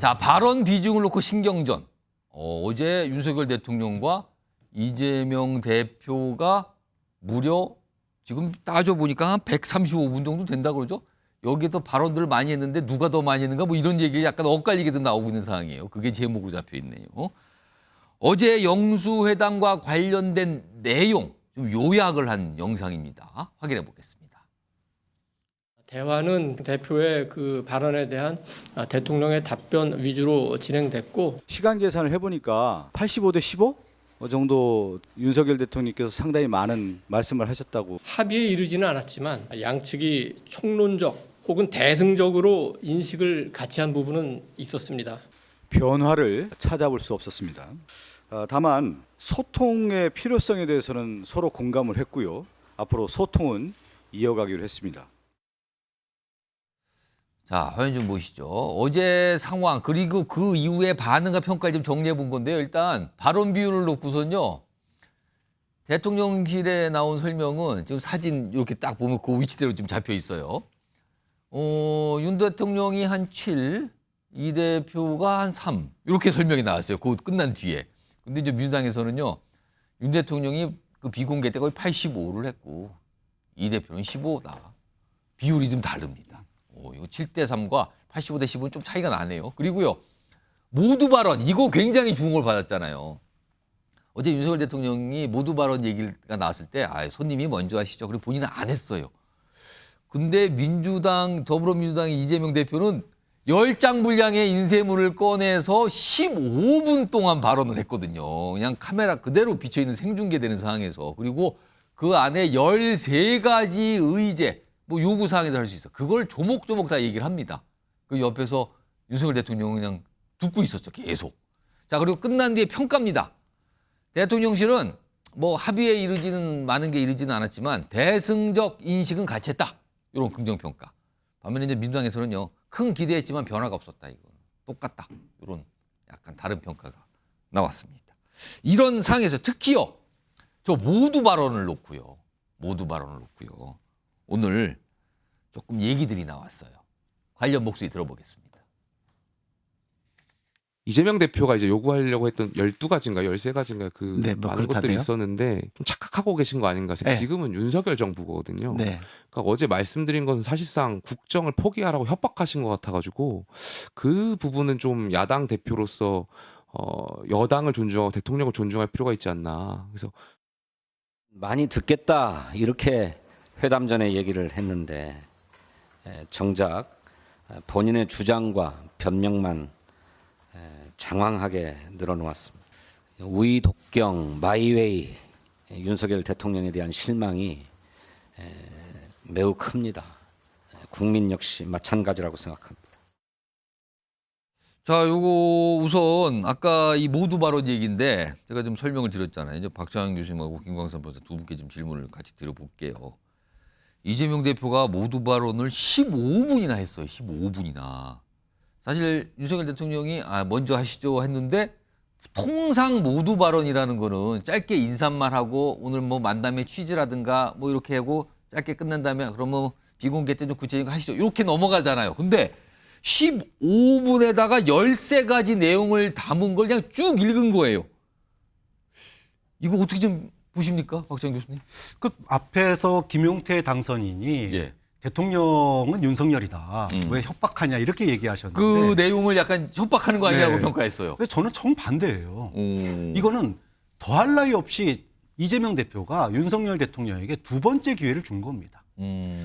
자, 발언 비중을 놓고 신경전. 어제 윤석열 대통령과 이재명 대표가 무려 지금 따져보니까 한 135분 정도 된다고 그러죠. 여기에서 발언들을 많이 했는데 누가 더 많이 했는가 뭐 이런 얘기가 약간 엇갈리게도 나오고 있는 상황이에요. 그게 제목으로 잡혀 있네요. 어제 영수회담과 관련된 내용 좀 요약을 한 영상입니다. 확인해 보겠습니다. 대화는 대표의 그 발언에 대한 대통령의 답변 위주로 진행됐고 시간 계산을 해보니까 85대 15 정도 윤석열 대통령께서 상당히 많은 말씀을 하셨다고. 합의에 이르지는 않았지만 양측이 총론적 혹은 대승적으로 인식을 같이 한 부분은 있었습니다. 변화를 찾아볼 수 없었습니다. 다만 소통의 필요성에 대해서는 서로 공감을 했고요. 앞으로 소통은 이어가기로 했습니다. 자, 화면 좀 보시죠. 어제 상황 그리고 그 이후의 반응과 평가를 좀 정리해 본 건데요. 일단 발언 비율을 놓고선요. 대통령실에 나온 설명은 지금 사진 이렇게 딱 보면 그 위치대로 좀 잡혀 있어요. 윤 대통령이 한 7, 이 대표가 한 3 이렇게 설명이 나왔어요. 그 끝난 뒤에. 근데 이제 민주당에서는요. 윤 대통령이 그 비공개 때 거의 85를 했고 이 대표는 15다. 비율이 좀 다릅니다. 이거 7대 3과 85대 15는 좀 차이가 나네요. 그리고요. 모두 발언 이거 굉장히 주목을 받았잖아요. 어제 윤석열 대통령이 모두 발언 얘기가 나왔을 때 손님이 먼저 하시죠. 그리고 본인은 안 했어요. 근데 민주당 더불어민주당의 이재명 대표는 10장 분량의 인쇄물을 꺼내서 15분 동안 발언을 했거든요. 그냥 카메라 그대로 비춰있는 생중계되는 상황에서. 그리고 그 안에 13가지 의제 뭐 요구사항에서 할 수 있어. 그걸 조목조목 다 얘기를 합니다. 그 옆에서 윤석열 대통령은 그냥 듣고 있었죠. 계속. 자, 그리고 끝난 뒤에 평가입니다. 대통령실은 뭐 합의에 이르지는 많은 게 이르지는 않았지만 대승적 인식은 같이 했다. 이런 긍정평가. 반면에 이제 민주당에서는요. 큰 기대했지만 변화가 없었다. 이거 똑같다. 이런 약간 다른 평가가 나왔습니다. 이런 상황에서 특히요. 저 모두 발언을 놓고요. 오늘 조금 얘기들이 나왔어요. 관련 목소리 들어보겠습니다. 이재명 대표가 이제 요구하려고 했던 12가지인가 13가지인가 그 네, 뭐 많은 것들이 그렇다네요. 있었는데 좀 착각하고 계신 거 아닌가. 네. 지금은 윤석열 정부거든요. 네. 그러니까 어제 말씀드린 것은 사실상 국정을 포기하라고 협박하신 것 같아가지고 그 부분은 좀 야당 대표로서 여당을 존중하고 대통령을 존중할 필요가 있지 않나. 그래서 많이 듣겠다 이렇게 회담 전에 얘기를 했는데 정작 본인의 주장과 변명만 장황하게 늘어놓았습니다. 우이 독경 마이웨이 윤석열 대통령에 대한 실망이 매우 큽니다. 국민 역시 마찬가지라고 생각합니다. 자, 요거 우선 아까 이 모두 발언 얘기인데 제가 좀 설명을 드렸잖아요. 이제 박찬영 교수님하고 김광선 변호사 두 분께 좀 질문을 같이 드려볼게요. 이재명 대표가 모두 발언을 15분이나 했어요. 15분이나. 사실 윤석열 대통령이 먼저 하시죠 했는데 통상 모두 발언이라는 거는 짧게 인사만 하고 오늘 뭐 만남의 취지라든가 뭐 이렇게 하고 짧게 끝난 다음에 그러면 비공개 때 좀 구체적인 거 하시죠. 이렇게 넘어가잖아요. 근데 15분에다가 13가지 내용을 담은 걸 그냥 쭉 읽은 거예요. 이거 어떻게 좀 보십니까? 박찬영 교수님. 그 앞에서 김용태 당선인이 예. 대통령은 윤석열이다. 왜 협박하냐 이렇게 얘기하셨는데 그 내용을 약간 협박하는 거 아니냐고 네. 평가했어요. 근데 저는 정반대예요. 이거는 더할 나위 없이 이재명 대표가 윤석열 대통령에게 두 번째 기회를 준 겁니다.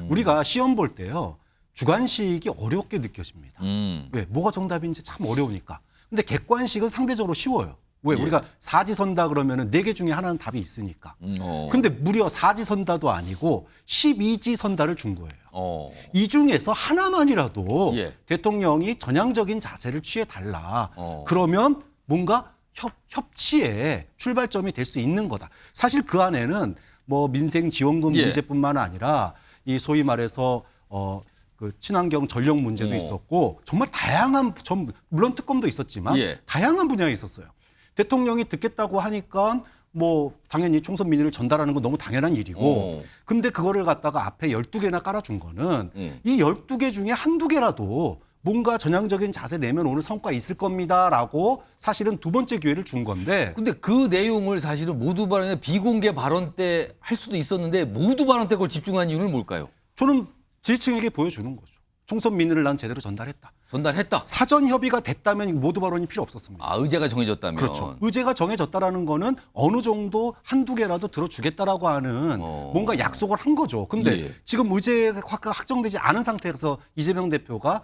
우리가 시험 볼 때요. 주관식이 어렵게 느껴집니다. 왜? 뭐가 정답인지 참 어려우니까. 근데 객관식은 상대적으로 쉬워요. 왜? 예. 우리가 사지선다 그러면은 4개 중에 하나는 답이 있으니까. 근데 무려 사지선다도 아니고 12지선다를 준 거예요. 이 중에서 하나만이라도 예. 대통령이 전향적인 자세를 취해 달라. 그러면 뭔가 협치의 출발점이 될 수 있는 거다. 사실 그 안에는 뭐 민생 지원금 예. 문제뿐만 아니라 이 소위 말해서 그 친환경 전력 문제도 있었고 정말 다양한 물론 특검도 있었지만 예. 다양한 분야에 있었어요. 대통령이 듣겠다고 하니까 뭐 당연히 총선 민의를 전달하는 건 너무 당연한 일이고 근데 그거를 갖다가 앞에 12개나 깔아준 거는 이 12개 중에 한두 개라도 뭔가 전향적인 자세 내면 오늘 성과 있을 겁니다라고 사실은 두 번째 기회를 준 건데 근데 그 내용을 사실은 모두 발언에 비공개 발언 때 할 수도 있었는데 모두 발언 때 그걸 집중한 이유는 뭘까요? 저는 지지층에게 보여주는 거죠. 총선 민의를 난 제대로 전달했다. 전달했다. 사전 협의가 됐다면 모두 발언이 필요 없었습니다. 아, 의제가 정해졌다면. 그렇죠. 의제가 정해졌다라는 거는 어느 정도 한두 개라도 들어주겠다라고 하는 뭔가 약속을 한 거죠. 근데 예. 지금 의제가 확정되지 않은 상태에서 이재명 대표가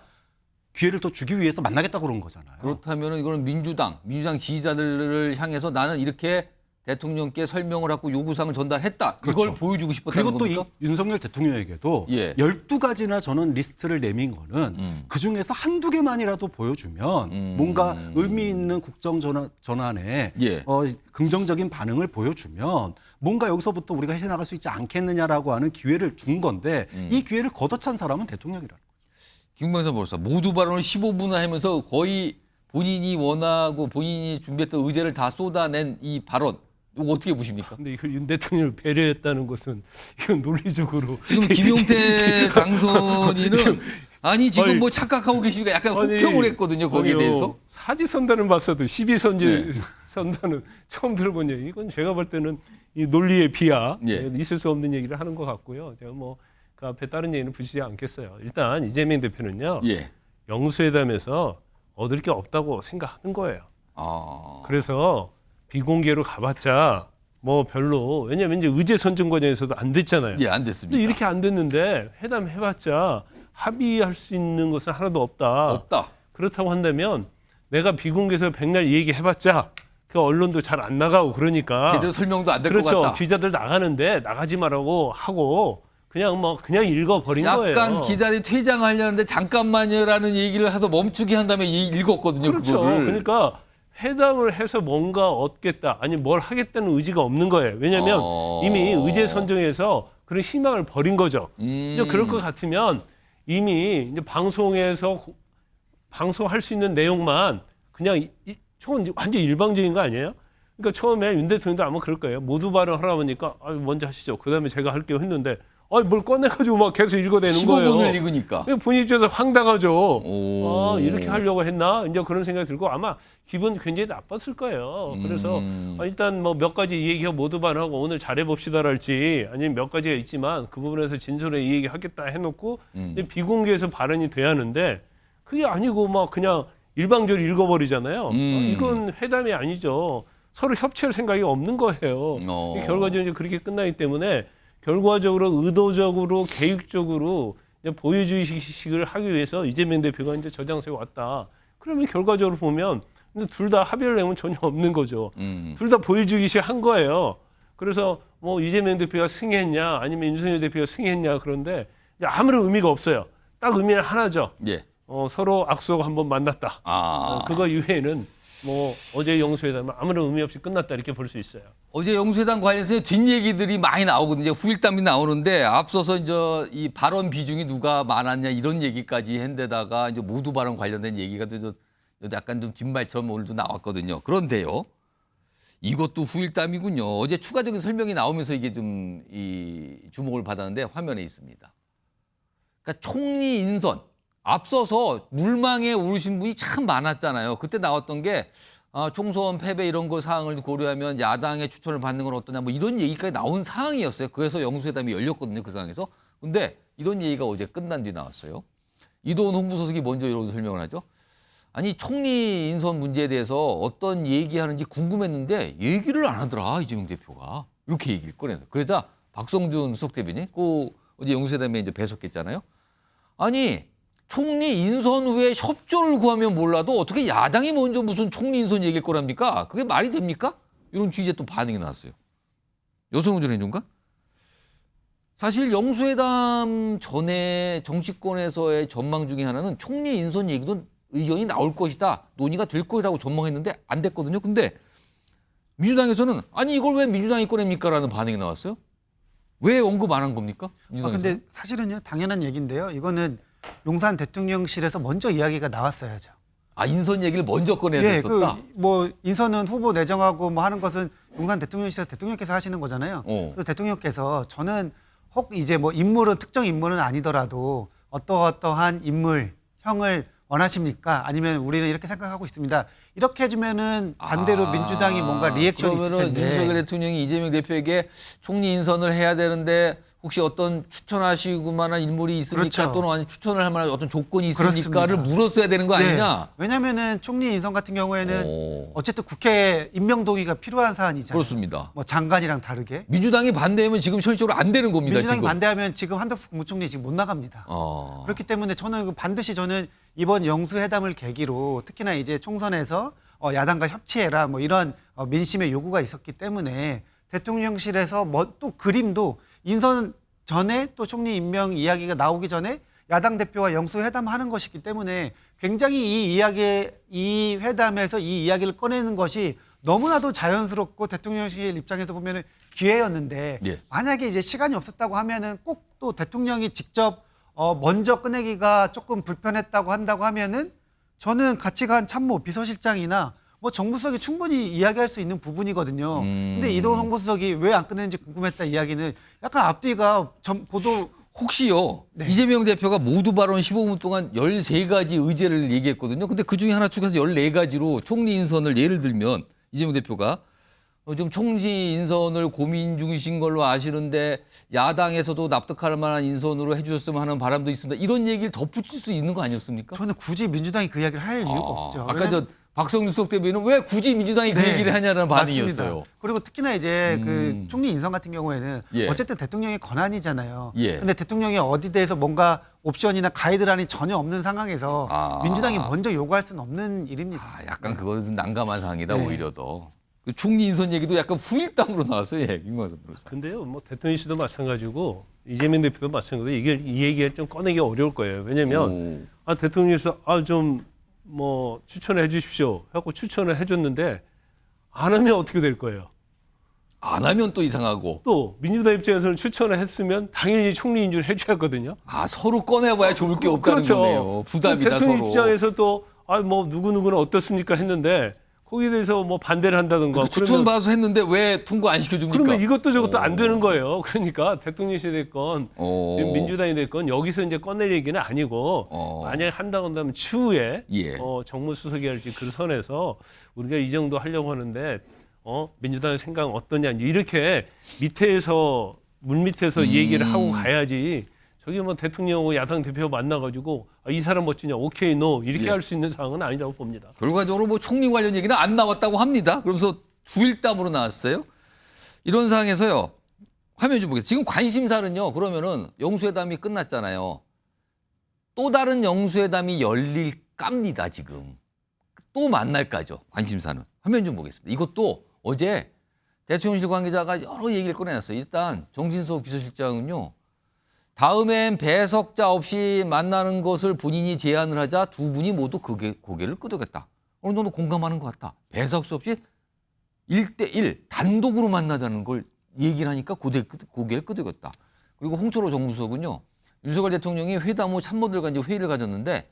기회를 또 주기 위해서 만나겠다고 그런 거잖아요. 그렇다면 이거는 민주당 지지자들을 향해서 나는 이렇게 대통령께 설명을 하고 요구사항을 전달했다. 이걸 그렇죠. 보여주고 싶었다는 그리고 또 겁니까? 윤석열 대통령에게도 예. 12가지나 저는 리스트를 내민 거는 그중에서 한두 개만이라도 보여주면 뭔가 의미 있는 국정 전환에 예. 긍정적인 반응을 보여주면 뭔가 여기서부터 우리가 해나갈 수 있지 않겠느냐라고 하는 기회를 준 건데 이 기회를 걷어찬 사람은 대통령이라는 거예요. 김광선 변호사 모두 발언을 15분을 하면서 거의 본인이 원하고 본인이 준비했던 의제를 다 쏟아낸 이 발언 이거 어떻게 보십니까? 근데 이걸 윤 대통령을 배려했다는 것은 이건 논리적으로 지금 김용태 당선인은 아니 지금 아니, 뭐 착각하고 계십니까? 약간 아니, 혹평을 했거든요. 거기에 아니요. 대해서. 사지선다는 봤어도 시비선지 네. 선다는 처음 들어본 얘기. 이건 제가 볼 때는 이 논리의 비하 예. 있을 수 없는 얘기를 하는 것 같고요. 제가 뭐 그 앞에 다른 얘기는 붙이지 않겠어요. 일단 이재명 대표는요. 예. 영수회담에서 얻을 게 없다고 생각하는 거예요. 아. 그래서 비공개로 가봤자 뭐 별로 왜냐하면 이제 의제 선정 과정에서도 안 됐잖아요. 예, 안 됐습니다. 근데 이렇게 안 됐는데 회담 해봤자 합의할 수 있는 것은 하나도 없다. 없다. 그렇다고 한다면 내가 비공개에서 백날 얘기해봤자 그 언론도 잘 안 나가고 그러니까 제대로 설명도 안 될 것 그렇죠. 같다. 기자들 나가는데 나가지 말라고 하고 그냥 읽어버린 거예요. 약간 기다리 퇴장하려는데 잠깐만요라는 얘기를 해서 멈추게 한 다음에 읽었거든요. 그렇죠. 그거를. 그러니까 회담을 해서 뭔가 얻겠다, 아니 뭘 하겠다는 의지가 없는 거예요. 왜냐하면 이미 의제 선정에서 그런 희망을 버린 거죠. 이제 그럴 것 같으면 이미 이제 방송에서 방송할 수 있는 내용만 그냥 저건 완전 일방적인 거 아니에요? 그러니까 처음에 윤 대통령도 아마 그럴 거예요. 모두 발언하라 보니까 먼저 하시죠. 그다음에 제가 할게요 했는데 뭘 꺼내가지고 막 계속 읽어대는 15분을 거예요. 읽으니까. 본인 입장에서 황당하죠. 오. 이렇게 하려고 했나? 이제 그런 생각이 들고 아마 기분 굉장히 나빴을 거예요. 그래서 일단 뭐 몇 가지 얘기가 모두 반하고 오늘 잘해봅시다랄지 아니면 몇 가지가 있지만 그 부분에서 진솔하게 얘기하겠다 해놓고 이제 비공개에서 발언이 돼야 하는데 그게 아니고 막 그냥 일방적으로 읽어버리잖아요. 이건 회담이 아니죠. 서로 협치할 생각이 없는 거예요. 결과적으로 이제 그렇게 끝나기 때문에 결과적으로 의도적으로 계획적으로 보여주기식을 하기 위해서 이재명 대표가 이제 저장소에 왔다. 그러면 결과적으로 보면 둘 다 합의를 내면 전혀 없는 거죠. 둘 다 보여주기식 한 거예요. 그래서 뭐 이재명 대표가 승했냐 아니면 윤석열 대표가 승했냐 그런데 아무런 의미가 없어요. 딱 의미는 하나죠. 예. 서로 악수하고 한번 만났다. 아. 그거 이외에는 뭐 어제 영수회담은 아무런 의미 없이 끝났다 이렇게 볼 수 있어요. 어제 영수회담 관련해서 뒷얘기들이 많이 나오거든요. 후일담이 나오는데 앞서서 이제 이 발언 비중이 누가 많았냐 이런 얘기까지 한데다가 이제 모두 발언 관련된 얘기가 또 약간 좀 뒷말처럼 오늘도 나왔거든요. 그런데요. 이것도 후일담이군요. 어제 추가적인 설명이 나오면서 이게 좀 이 주목을 받았는데 화면에 있습니다. 그러니까 총리 인선. 앞서서 물망에 오르신 분이 참 많았잖아요. 그때 나왔던 게 총선 패배 이런 거 사항을 고려하면 야당의 추천을 받는 건 어떠냐 뭐 이런 얘기까지 나온 상황이었어요. 그래서 영수회담이 열렸거든요. 그 상황에서. 근데 이런 얘기가 어제 끝난 뒤 나왔어요. 이도훈 홍보수석이 먼저 이런 설명을 하죠. 아니 총리 인선 문제에 대해서 어떤 얘기하는지 궁금했는데 얘기를 안 하더라. 이재명 대표가. 이렇게 얘기를 꺼내서. 그러자 박성준 수석 대변인 어제 영수회담에 이제 배석했잖아요. 아니 총리 인선 후에 협조를 구하면 몰라도 어떻게 야당이 먼저 무슨 총리 인선 얘기할 거랍니까? 그게 말이 됩니까? 이런 취지에 또 반응이 나왔어요. 여성훈 해준가? 사실 영수회담 전에 정치권에서의 전망 중에 하나는 총리 인선 얘기도 의견이 나올 것이다. 논의가 될 거라고 전망했는데 안 됐거든요. 근데 민주당에서는 아니 이걸 왜 민주당이 꺼냅니까? 라는 반응이 나왔어요. 왜 언급 안 한 겁니까? 민주당에서. 근데 사실은요 당연한 얘기인데요. 이거는 용산 대통령실에서 먼저 이야기가 나왔어야죠. 인선 얘기를 먼저 꺼내야 됐었다. 뭐 인선은 후보 내정하고 뭐 하는 것은 용산 대통령실에서 대통령께서 하시는 거잖아요. 그래서 대통령께서 저는 혹 이제 뭐 인물은 특정 인물은 아니더라도 어떠한 인물 형을 원하십니까? 아니면 우리는 이렇게 생각하고 있습니다. 이렇게 해주면은 반대로 민주당이 뭔가 리액션이 있을 그러면은 텐데. 윤석열 대통령이 이재명 대표에게 총리 인선을 해야 되는데 혹시 어떤 추천하시고 만한 인물이 있습니까? 그렇죠. 또는 아니면 추천을 할 만한 어떤 조건이 그렇습니다. 있습니까를 물었어야 되는 거 아니냐? 왜냐면은 총리 인선 같은 경우에는 오. 어쨌든 국회 임명 동의가 필요한 사안이잖아요. 그렇습니다. 뭐 장관이랑 다르게. 민주당이 반대하면 지금 현실적으로 안 되는 겁니다. 민주당이 지금. 반대하면 지금 한덕수 국무총리 지금 못 나갑니다. 그렇기 때문에 저는 반드시 저는 이번 영수회담을 계기로 특히나 이제 총선에서 야당과 협치해라 뭐 이런 민심의 요구가 있었기 때문에 대통령실에서 뭐 또 그림도 인선 전에 또 총리 임명 이야기가 나오기 전에 야당 대표와 영수회담하는 것이기 때문에 굉장히 이 회담에서 이 이야기를 꺼내는 것이 너무나도 자연스럽고 대통령실 입장에서 보면은 기회였는데 예. 만약에 이제 시간이 없었다고 하면은 꼭 또 대통령이 직접 먼저 꺼내기가 조금 불편했다고 한다고 하면은 저는 같이 간 참모 비서실장이나 뭐 정부수석이 충분히 이야기할 수 있는 부분이거든요. 근데 이동훈 홍보수석이 왜 안 꺼내는지 궁금했다 이야기는 약간 앞뒤가 보도 혹시요. 네. 이재명 대표가 모두 발언 15분 동안 13가지 의제를 얘기했거든요. 근데 그중에 하나 추가해서 14가지로 총리 인선을 예를 들면 이재명 대표가 좀 총리 인선을 고민 중이신 걸로 아시는데 야당에서도 납득할 만한 인선으로 해주셨으면 하는 바람도 있습니다. 이런 얘기를 덧붙일 수 있는 거 아니었습니까? 저는 굳이 민주당이 그 이야기를 할 이유가 없죠. 아까 저 박성준 수석 대변인은 왜 굳이 민주당이 그 네, 얘기를 하냐는 반응이었어요. 맞습니다. 그리고 특히나 이제 그 총리 인선 같은 경우에는 예. 어쨌든 대통령의 권한이잖아요. 예. 근데 대통령이 어디 대해서 뭔가 옵션이나 가이드라인이 전혀 없는 상황에서 민주당이 먼저 요구할 수는 없는 일입니다. 약간 그것은 난감한 상황이다 네. 오히려 더. 그 총리 인선 얘기도 약간 후일담으로 나왔어요. 예, 김광석 변호사. 근데요, 뭐 대통령실도 마찬가지고 이재명 대표도 마찬가지고 이 얘기를 좀 꺼내기 어려울 거예요. 왜냐하면 대통령실에서 좀 뭐 추천해 주십시오 하고 추천을 해줬는데 안 하면 어떻게 될 거예요? 안 하면 또 이상하고. 또 민주당 입장에서는 추천을 했으면 당연히 총리 인준을 해줘야 하거든요. 서로 꺼내봐야 좋을 게 없다는 거네요. 부담이다 대통령 서로. 입장에서 또 뭐 누구누구는 어떻습니까 했는데 거기에 대해서 뭐 반대를 한다든가 추천 받아서 했는데 왜 통과 안 시켜줍니까? 그러면 이것도 저것도 안 되는 거예요. 그러니까 대통령실이 됐건 지금 민주당이 됐건 여기서 이제 꺼낼 얘기는 아니고 만약에 한다고 한다면 추후에 예. 정무수석이 할지 그 선에서 우리가 이 정도 하려고 하는데 민주당의 생각은 어떠냐 이렇게 밑에서 물밑에서 얘기를 하고 가야지 저기 뭐 대통령하고 야당 대표 만나가지고 이 사람 멋지냐 오케이 노 이렇게 예. 할 수 있는 상황은 아니라고 봅니다. 결과적으로 뭐 총리 관련 얘기는 안 나왔다고 합니다. 그러면서 후일담으로 나왔어요. 이런 상황에서요. 화면 좀 보겠습니다. 지금 관심사는요. 그러면은 영수회담이 끝났잖아요. 또 다른 영수회담이 열릴 깝니다. 지금. 또 만날까죠. 관심사는. 화면 좀 보겠습니다. 이것도 어제 대통령실 관계자가 여러 얘기를 꺼내놨어요. 일단 정진석 비서실장은요. 다음엔 배석자 없이 만나는 것을 본인이 제안을 하자 두 분이 모두 고개를 끄덕였다. 어느 정도 공감하는 것 같다. 배석자 없이 1대1 단독으로 만나자는 걸 얘기를 하니까 고개를 끄덕였다. 그리고 홍철호 정무수석은요. 윤석열 대통령이 회담 후 참모들과 이제 회의를 가졌는데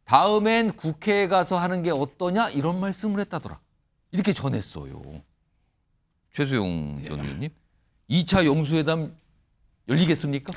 다음엔 국회에 가서 하는 게 어떠냐 이런 말씀을 했다더라. 이렇게 전했어요. 최수용 전 의원님. 2차 영수회담 열리겠습니까?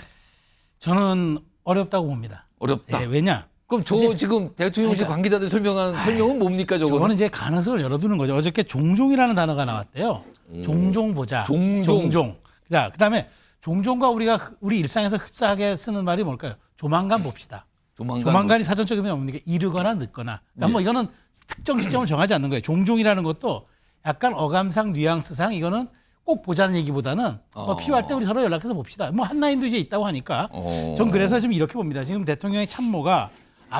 저는 어렵다고 봅니다. 어렵다. 네, 왜냐? 그럼 지금 대통령실 관계자들 설명은 뭡니까 저거는? 저거는 이제 가능성을 열어두는 거죠. 어저께 종종이라는 단어가 나왔대요. 종종 보자. 종종. 자, 그다음에 종종과 우리 일상에서 흡사하게 쓰는 말이 뭘까요? 조만간 봅시다. 조만간이 사전적인 의미가 뭡니까? 이르거나 늦거나. 그러니까 뭐 이거는 특정 시점을 정하지 않는 거예요. 종종이라는 것도 약간 어감상, 뉘앙스상 이거는 꼭 보자는 얘기보다는 뭐 필요할 때 우리 서로 연락해서 봅시다. 뭐 한라인도 이제 있다고 하니까. 전 그래서 지금 이렇게 봅니다. 지금 대통령의 참모가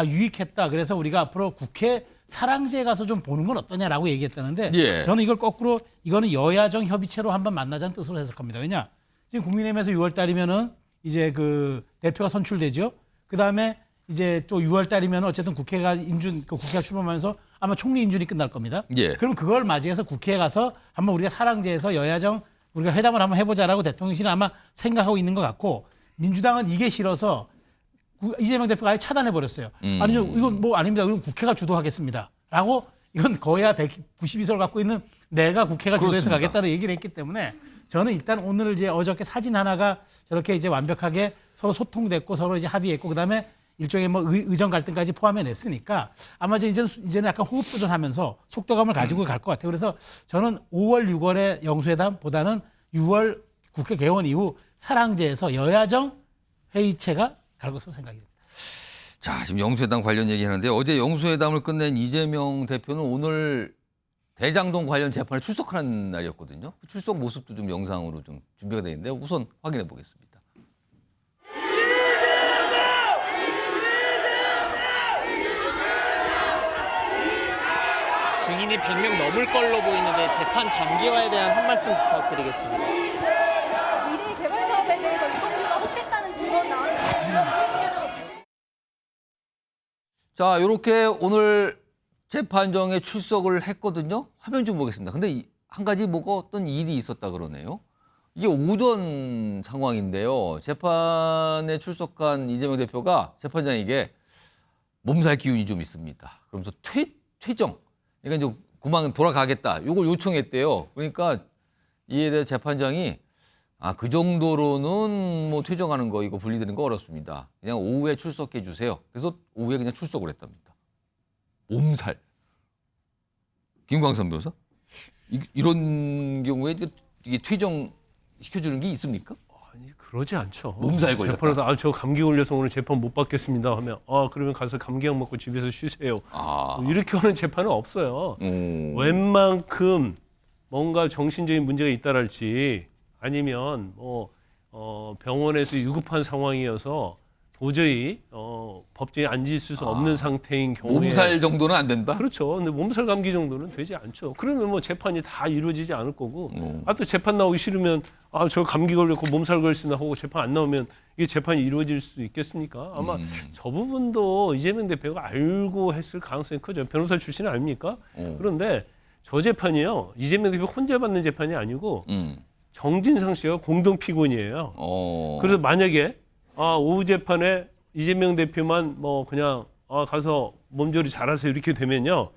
유익했다. 그래서 우리가 앞으로 국회 사랑제에 가서 좀 보는 건 어떠냐라고 얘기했다는데 예. 저는 이걸 거꾸로 이거는 여야정 협의체로 한번 만나자는 뜻으로 해석합니다. 왜냐? 지금 국민의힘에서 6월 달이면은 이제 그 대표가 선출되죠. 그 다음에 이제 또 6월 달이면 어쨌든 국회가 출범하면서 아마 총리 인준이 끝날 겁니다. 예. 그럼 그걸 맞이해서 국회에 가서 한번 우리가 사랑제에서 여야정 우리가 회담을 한번 해보자라고 대통령실은 아마 생각하고 있는 것 같고 민주당은 이게 싫어서 이재명 대표가 아예 차단해버렸어요. 아니요, 이건 뭐 아닙니다. 이건 국회가 주도하겠습니다. 라고 이건 거야 192석을 갖고 있는 내가 국회가 주도해서 그렇습니다. 가겠다는 얘기를 했기 때문에 저는 일단 오늘 이제 어저께 사진 하나가 저렇게 이제 완벽하게 서로 소통됐고 서로 이제 합의했고 그다음에 일종의 뭐 의정 갈등까지 포함해냈으니까 아마 이제는 약간 호흡조절하면서 속도감을 가지고 갈 것 같아요. 그래서 저는 5월, 6월의 영수회담보다는 6월 국회 개원 이후 사랑제에서 여야정 회의체가 갈 것으로 생각합니다. 자, 지금 영수회담 관련 얘기하는데 어제 영수회담을 끝낸 이재명 대표는 오늘 대장동 관련 재판에 출석하는 날이었거든요. 출석 모습도 좀 영상으로 좀 준비가 되어 있는데 우선 확인해 보겠습니다. 증인이 100명 넘을 걸로 보이는데 재판 장기화에 대한 한 말씀 부탁드리겠습니다. 미래 개발 사업에 대해서 이동규가 혹했다는 증언 나왔는데 자, 이렇게 오늘 재판정에 출석을 했거든요. 화면 좀 보겠습니다. 근데 한 가지 뭐가 어떤 일이 있었다 그러네요. 이게 오전 상황인데요. 재판에 출석한 이재명 대표가 재판장에게 몸살 기운이 좀 있습니다. 그러면서 퇴정. 그러니까 이제 그만 돌아가겠다. 이걸 요청했대요. 그러니까 이에 대해 재판장이 그 정도로는 뭐 퇴정하는 거 이거 분리되는 거 어렵습니다. 그냥 오후에 출석해 주세요. 그래서 오후에 그냥 출석을 했답니다. 몸살. 김광선 변호사? 이런 경우에 이게 퇴정 시켜주는 게 있습니까? 아니 그러지 않죠. 몸살 걸렸다. 재판에서 저 감기 걸려서 오늘 재판 못 받겠습니다 하면 그러면 가서 감기약 먹고 집에서 쉬세요. 이렇게 하는 재판은 없어요. 웬만큼 뭔가 정신적인 문제가 있다랄지 아니면 병원에서 유급한 상황이어서 도저히 법정에 앉을 수 없는 상태인 경우에 몸살 정도는 안 된다? 그렇죠. 근데 몸살 감기 정도는 되지 않죠. 그러면 뭐 재판이 다 이루어지지 않을 거고 또 재판 나오기 싫으면 저 감기 걸렸고 몸살 걸렸으나 하고 재판 안 나오면 이게 재판이 이루어질 수 있겠습니까? 아마 저 부분도 이재명 대표가 알고 했을 가능성이 크죠. 변호사 출신 아닙니까? 그런데 저 재판이요. 이재명 대표 혼자 받는 재판이 아니고 정진상 씨가 공동 피고인이에요. 그래서 만약에 오후 재판에 이재명 대표만 뭐 그냥 가서 몸조리 잘하세요 이렇게 되면요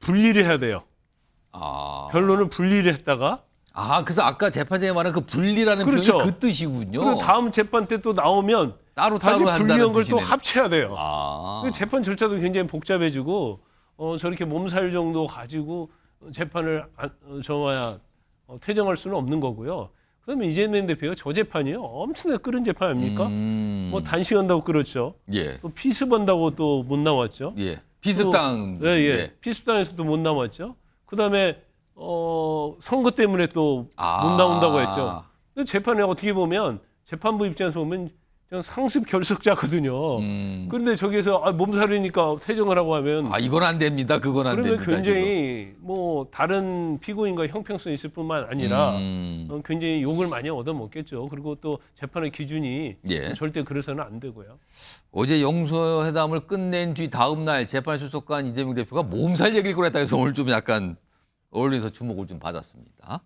분리를 해야 돼요. 변론을 분리를 했다가 그래서 아까 재판장이 말한 그 분리라는 그렇죠. 표현이 그 뜻이군요. 그리고 다음 재판 때 또 나오면 따로 다시 분리한 한다는 걸 또 뜻이네. 합쳐야 돼요. 재판 절차도 굉장히 복잡해지고 저렇게 몸살 정도 가지고 재판을 퇴정할 수는 없는 거고요. 그러면 이재명 대표가 저 재판이요 엄청나게 끓은 재판 아닙니까? 뭐 단식한다고 끌었죠. 예. 또 피습한다고 또 못 나왔죠. 예. 피습당. 예. 피습당에서도 못 나왔죠. 그다음에 선거 때문에 또 못 나온다고 했죠. 근데 재판에 어떻게 보면 재판부 입장에서 보면 그냥 상습 결석자거든요. 그런데 저기에서 몸살이니까 퇴정을 하고 하면 이건 안 됩니다. 그건 안 그러면 됩니다. 굉장히 뭐 다른 피고인과 형평성이 있을 뿐만 아니라 굉장히 욕을 많이 얻어먹겠죠. 그리고 또 재판의 기준이 예. 절대 그래서는 안 되고요. 어제 영수회담을 끝낸 뒤 다음 날 재판에 출석한 이재명 대표가 몸살 얘기를 꺼냈다 해서 오늘 좀 약간 언론에서 주목을 좀 받았습니다.